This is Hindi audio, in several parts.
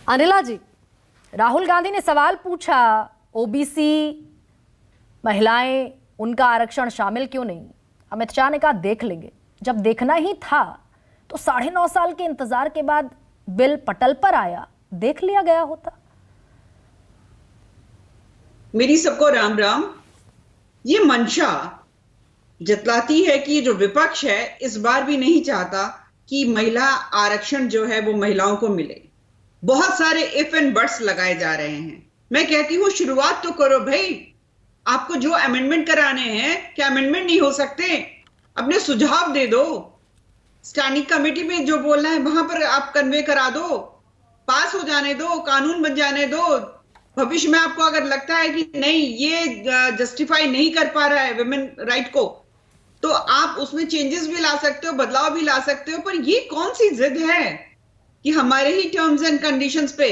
अनिला जी, राहुल गांधी ने सवाल पूछा, ओबीसी महिलाएं, उनका आरक्षण शामिल क्यों नहीं? अमित शाह ने कहा देख लेंगे। जब देखना ही था तो 9.5 साल के इंतजार के बाद बिल पटल पर आया, देख लिया गया होता। मेरी सबको राम राम। ये मंशा जतलाती है कि जो विपक्ष है इस बार भी नहीं चाहता कि महिला आरक्षण जो है वो महिलाओं को मिले। बहुत सारे इफ एंड बट्स लगाए जा रहे हैं। मैं कहती हूं शुरुआत तो करो भाई। आपको जो अमेंडमेंट कराने हैं, क्या अमेंडमेंट नहीं हो सकते? अपने सुझाव दे दो। स्टैंडिंग कमेटी में जो बोलना है वहां पर आप कन्वे करा दो, पास हो जाने दो, कानून बन जाने दो। भविष्य में आपको अगर लगता है कि नहीं ये जस्टिफाई नहीं कर पा रहा है वुमेन राइट को, तो आप उसमें चेंजेस भी ला सकते हो, बदलाव भी ला सकते हो। पर ये कौन सी जिद है कि हमारे ही टर्म्स एंड कंडीशंस पे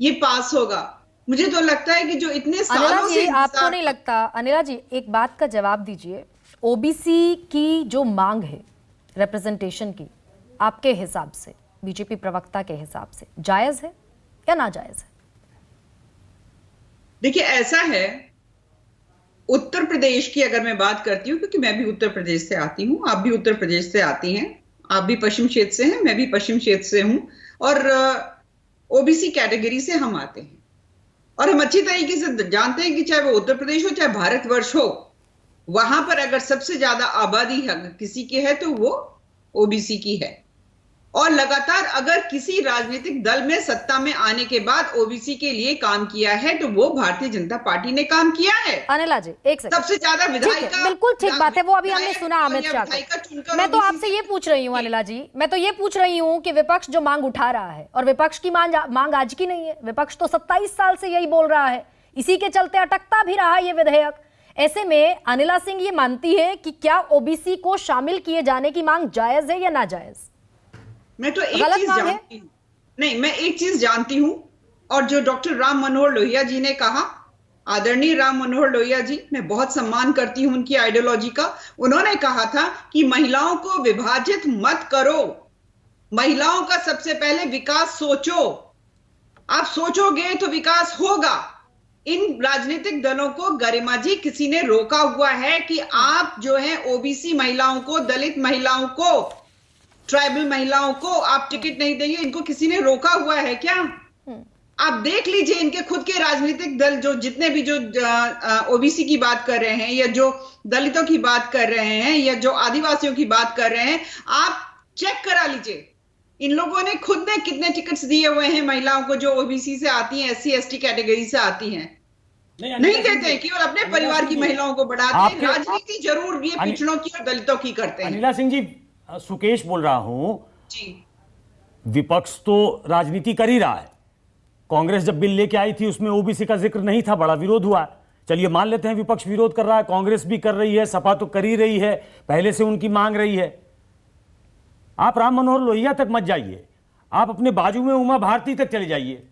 ये पास होगा? मुझे तो लगता है कि जो इतने सालों से आपको नहीं लगता? अनिला जी, एक बात का जवाब दीजिए। ओबीसी की जो मांग है रिप्रेजेंटेशन की, आपके हिसाब से, बीजेपी प्रवक्ता के हिसाब से, जायज है या नाजायज है? देखिए, ऐसा है, उत्तर प्रदेश की अगर मैं बात करती हूँ, क्योंकि मैं भी उत्तर प्रदेश से आती हूँ, आप भी उत्तर प्रदेश से आती हैं, आप भी पश्चिम क्षेत्र से हैं, मैं भी पश्चिम क्षेत्र से हूं, और ओबीसी कैटेगरी से हम आते हैं। और हम अच्छी तरीके से जानते हैं कि चाहे वो उत्तर प्रदेश हो, चाहे भारतवर्ष हो, वहां पर अगर सबसे ज्यादा आबादी किसी की है तो वो ओबीसी की है। और लगातार अगर किसी राजनीतिक दल में सत्ता में आने के बाद ओबीसी के लिए काम किया है तो वो भारतीय जनता पार्टी ने काम किया है। अनिला जी, एक सेकंड। सबसे ज्यादा विधायिका, बिल्कुल ठीक बात है, वो अभी हमने सुना अमित शाह को। मैं तो आपसे ये पूछ रही हूँ अनिला जी, मैं तो ये पूछ रही हूँ कि विपक्ष जो मांग उठा रहा है, और विपक्ष की मांग आज की नहीं है, विपक्ष तो 27 साल से यही बोल रहा है, इसी के चलते अटकता भी रहा ये विधेयक। ऐसे में अनिला सिंह ये मानती है कि क्या ओबीसी को शामिल किए जाने की मांग जायज है या नाजायज? मैं तो एक चीज जानती हूँ, नहीं, मैं एक चीज जानती हूँ, और जो डॉक्टर राम मनोहर लोहिया जी ने कहा, आदरणीय राम मनोहर लोहिया जी, मैं बहुत सम्मान करती हूँ उनकी आइडियोलॉजी का। उन्होंने कहा था कि महिलाओं को विभाजित मत करो, महिलाओं का सबसे पहले विकास सोचो। आप सोचोगे तो विकास होगा। इन राजनीतिक दलों को, गरिमा जी, किसी ने रोका हुआ है कि आप जो है ओबीसी महिलाओं को, दलित महिलाओं को, ट्राइबल महिलाओं को आप टिकट नहीं देंगे? इनको किसी ने रोका हुआ है क्या? आप देख लीजिए इनके खुद के राजनीतिक दल, जो जितने भी जो ओबीसी की बात कर रहे हैं, या जो दलितों की बात कर रहे हैं, या जो आदिवासियों की बात कर रहे हैं, आप चेक करा लीजिए इन लोगों ने खुद ने कितने टिकट्स दिए हुए हैं महिलाओं को जो ओबीसी से आती हैं, एससी एसटी कैटेगरी से आती हैं। नहीं देते, केवल अपने परिवार की महिलाओं को बढ़ाते हैं। राजनीति जरूर ये पिछड़ों की और दलितों की करते हैं। अनिला सिंह जी, सुकेश बोल रहा हूं जी। विपक्ष तो राजनीति कर ही रहा है। कांग्रेस जब बिल लेके आई थी उसमें ओबीसी का जिक्र नहीं था, बड़ा विरोध हुआ। चलिए मान लेते हैं विपक्ष विरोध कर रहा है, कांग्रेस भी कर रही है, सपा तो कर ही रही है, पहले से उनकी मांग रही है। आप राम मनोहर लोहिया तक मत जाइए, आप अपने बाजू में उमा भारती तक चले जाइए।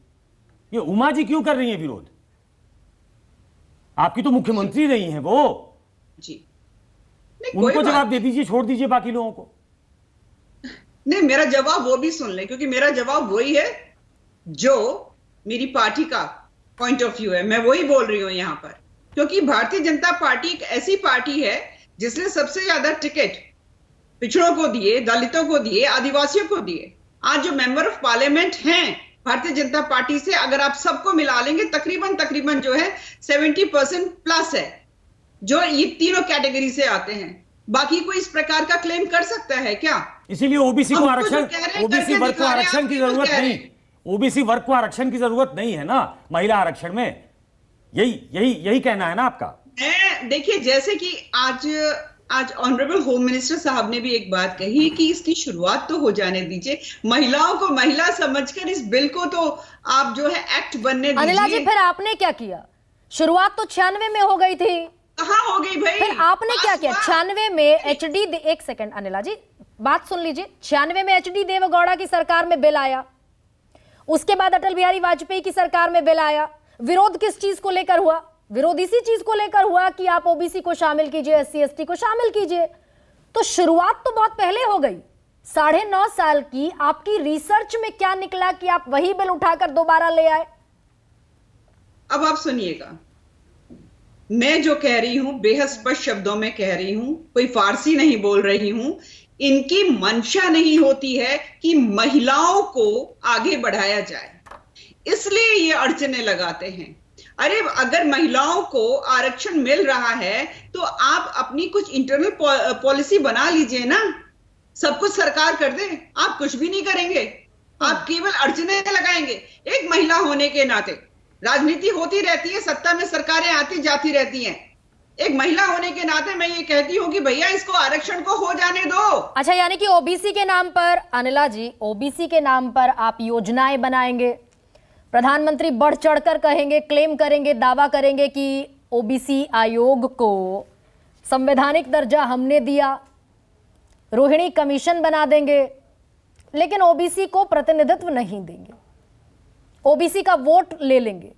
ये उमा जी क्यों कर रही है विरोध? आपकी तो मुख्यमंत्री रही हैं वो जी। उनको जवाब दे दीजिए, छोड़ दीजिए बाकी लोगों को। नहीं, मेरा जवाब वो भी सुन ले, क्योंकि मेरा जवाब वही है जो मेरी पार्टी का पॉइंट ऑफ व्यू है। मैं वही बोल रही हूं यहां पर, क्योंकि भारतीय जनता पार्टी एक ऐसी पार्टी है जिसने सबसे ज्यादा टिकट पिछड़ों को दिए, दलितों को दिए, आदिवासियों को दिए। आज जो मेंबर ऑफ पार्लियामेंट हैं भारतीय जनता पार्टी से, अगर आप सबको मिला लेंगे, तकरीबन जो है 70% प्लस है जो ये तीनों कैटेगरी से आते हैं। बाकी कोई इस प्रकार का क्लेम कर सकता है क्या? इसीलिए ओबीसी को आरक्षण, ओबीसी वर्ग को आरक्षण की जरूरत नहीं, ओबीसी वर्ग को आरक्षण की जरूरत नहीं है ना महिला आरक्षण में। यही कहना है ना आपका? देखिए, जैसे कि आज ऑनरेबल होम मिनिस्टर साहब ने भी एक बात कही कि इसकी शुरुआत तो हो जाने दीजिए, महिलाओं को महिला समझकर इस बिल को तो आप जो है एक्ट बनने दीजिए। अनिला जी, फिर आपने क्या किया? शुरुआत तो 96 में हो गई थी, कहां हो गई भाई? फिर आपने क्या किया? 96 में एचडी, एक सेकंड अनिला जी, बात सुन लीजिए। 96 में एचडी देवेगौड़ा की सरकार में बिल आया, उसके बाद अटल बिहारी वाजपेयी की सरकार में बिल आया। विरोध किस चीज को लेकर हुआ? विरोध इसी चीज को लेकर हुआ कि आप ओबीसी को शामिल कीजिए, एससी एसटी को शामिल कीजिए। तो शुरुआत तो बहुत पहले हो गई, 9.5 साल की आपकी रिसर्च में क्या निकला कि आप वही बिल उठाकर दोबारा ले आए? अब आप सुनिएगा, मैं जो कह रही हूं बेहद स्पष्ट शब्दों में कह रही हूं, कोई फारसी नहीं बोल रही हूं। इनकी मंशा नहीं होती है कि महिलाओं को आगे बढ़ाया जाए, इसलिए ये अड़चने लगाते हैं। अरे अगर महिलाओं को आरक्षण मिल रहा है तो आप अपनी कुछ इंटरनल पॉलिसी बना लीजिए ना। सब कुछ सरकार कर दे, आप कुछ भी नहीं करेंगे, आप केवल अड़चने लगाएंगे। एक महिला होने के नाते राजनीति होती रहती है, सत्ता में सरकारें आती जाती रहती हैं। एक महिला होने के नाते मैं ये कहती हूँ कि भैया इसको आरक्षण को हो जाने दो। अच्छा, यानी कि ओबीसी के नाम पर, अनिला जी, ओबीसी के नाम पर आप योजनाएं बनाएंगे, प्रधानमंत्री बढ़ चढ़कर कहेंगे, क्लेम करेंगे, दावा करेंगे कि ओबीसी आयोग को संवैधानिक दर्जा हमने दिया, रोहिणी कमीशन बना देंगे, लेकिन ओबीसी को प्रतिनिधित्व नहीं देंगे, ओबीसी का वोट ले लेंगे।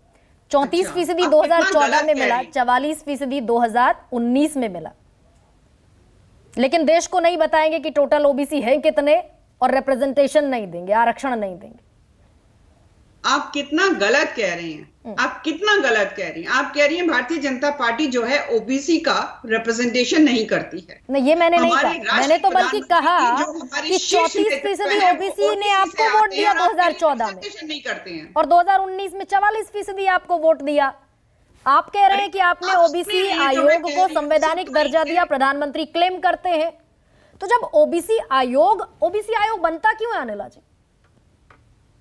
34% 2014 में मिला, 44% 2019 में मिला, लेकिन देश को नहीं बताएंगे कि टोटल ओबीसी है कितने, और रिप्रेजेंटेशन नहीं देंगे, आरक्षण नहीं देंगे। आप कितना गलत कह रहे हैं, आप कितना गलत कह रही हैं। आप कह रही हैं भारतीय जनता पार्टी जो है ओबीसी का रिप्रेजेंटेशन नहीं करती है। नहीं, ये मैंने नहीं कहा, मैंने तो बल्कि कहा कि 34% ओबीसी ने आपको वोट दिया 2014 में, नहीं करते हैं, और 2019 में 44% आपको वोट दिया। आप कह रहे हैं कि आपने ओबीसी आयोग को संवैधानिक दर्जा दिया, प्रधानमंत्री क्लेम करते हैं। तो जब ओबीसी आयोग बनता क्यों है अनिला जी?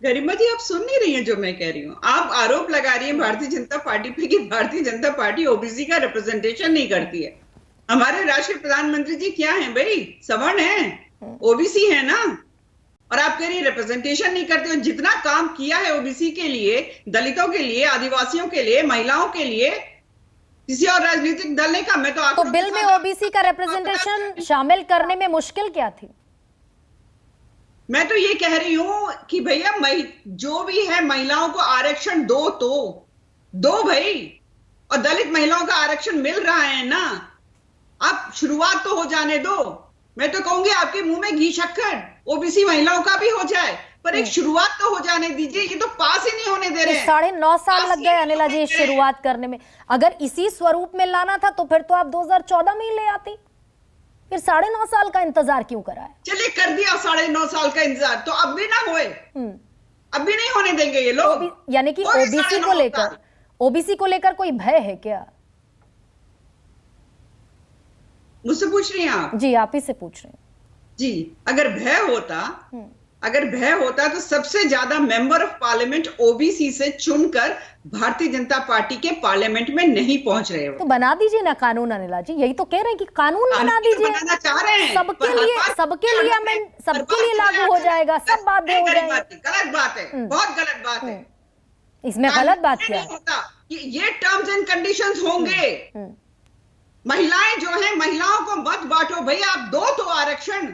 गरिमा जी, आप सुन नहीं रही हैं जो मैं कह रही हूँ। आप आरोप लगा रही हैं भारतीय जनता पार्टी पे कि भारतीय जनता पार्टी ओबीसी का रिप्रेजेंटेशन नहीं करती है। हमारे राष्ट्रीय प्रधानमंत्री जी क्या हैं भाई? सवर्ण हैं, ओबीसी है ना। और आप कह रही हैं रिप्रेजेंटेशन नहीं करते हो। जितना काम किया है ओबीसी के लिए, दलितों के लिए, आदिवासियों के लिए, महिलाओं के लिए, किसी और राजनीतिक दल ने कहा। मैं तो बिल में ओबीसी का रिप्रेजेंटेशन शामिल करने में मुश्किल क्या थी? मैं तो ये कह रही हूं कि भैया जो भी है महिलाओं को आरक्षण दो, तो दो भाई। और दलित महिलाओं का आरक्षण मिल रहा है ना, आप शुरुआत तो हो जाने दो। मैं तो कहूंगी आपके मुंह में घी शक्कर, ओबीसी महिलाओं का भी हो जाए, पर एक शुरुआत तो हो जाने दीजिए। ये तो पास ही नहीं होने दे रहे हैं। 9.5 साल लग गए अनिला जी शुरुआत करने में। अगर इसी स्वरूप में लाना था तो फिर तो आप 2014 में ही ले आती, फिर 9.5 साल का इंतजार क्यों करा है? चलिए कर दिया 9.5 साल का इंतजार, तो अब भी ना होए, अब भी नहीं होने देंगे ये लोग। यानी कि ओबीसी को लेकर कोई भय है क्या? मुझसे पूछ रही हैं आप? जी, आप ही से पूछ रहे हैं। जी, अगर भय होता तो सबसे ज्यादा मेंबर ऑफ पार्लियामेंट ओबीसी से चुनकर भारतीय जनता पार्टी के पार्लियामेंट में नहीं पहुंच रहे हो। तो बना दीजिए ना कानून अनिला जी, यही तो कह रहे हैं कि कानून बना दीजिए, बनाना चाह रहे हैं, सबके लिए लागू हो जाएगा, सब बाध्य हो जाएगा। गलत बात है, बहुत गलत बात है। इसमें गलत बात क्या है? ये टर्म्स एंड कंडीशंस होंगे। महिलाएं जो है, महिलाओं को मत बांटो भैया, आप दो तो आरक्षण।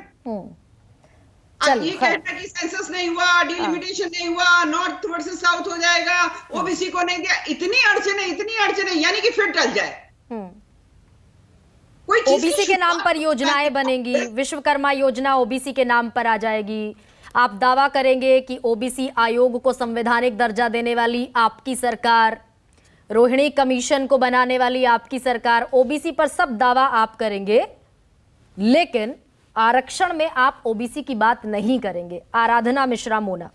ये कहना कि सेंसस नहीं हुआ, डिलिमिटेशन नहीं हुआ, नॉर्थ वर्सेस साउथ हो जाएगा, ओबीसी को नहीं दिया, इतनी अड़चने, यानी कि फिर टल जाए। कोई ओबीसी के नाम पर योजनाएं बनेंगी, विश्वकर्मा योजना ओबीसी के नाम पर आ जाएगी। आप दावा करेंगे कि ओबीसी आयोग को संवैधानिक दर्जा देने वाली आपकी सरकार, रोहिणी कमीशन को बनाने वाली आपकी सरकार, ओबीसी पर सब दावा आप करेंगे, लेकिन आरक्षण में आप ओबीसी की बात नहीं करेंगे। आराधना मिश्रा मोना।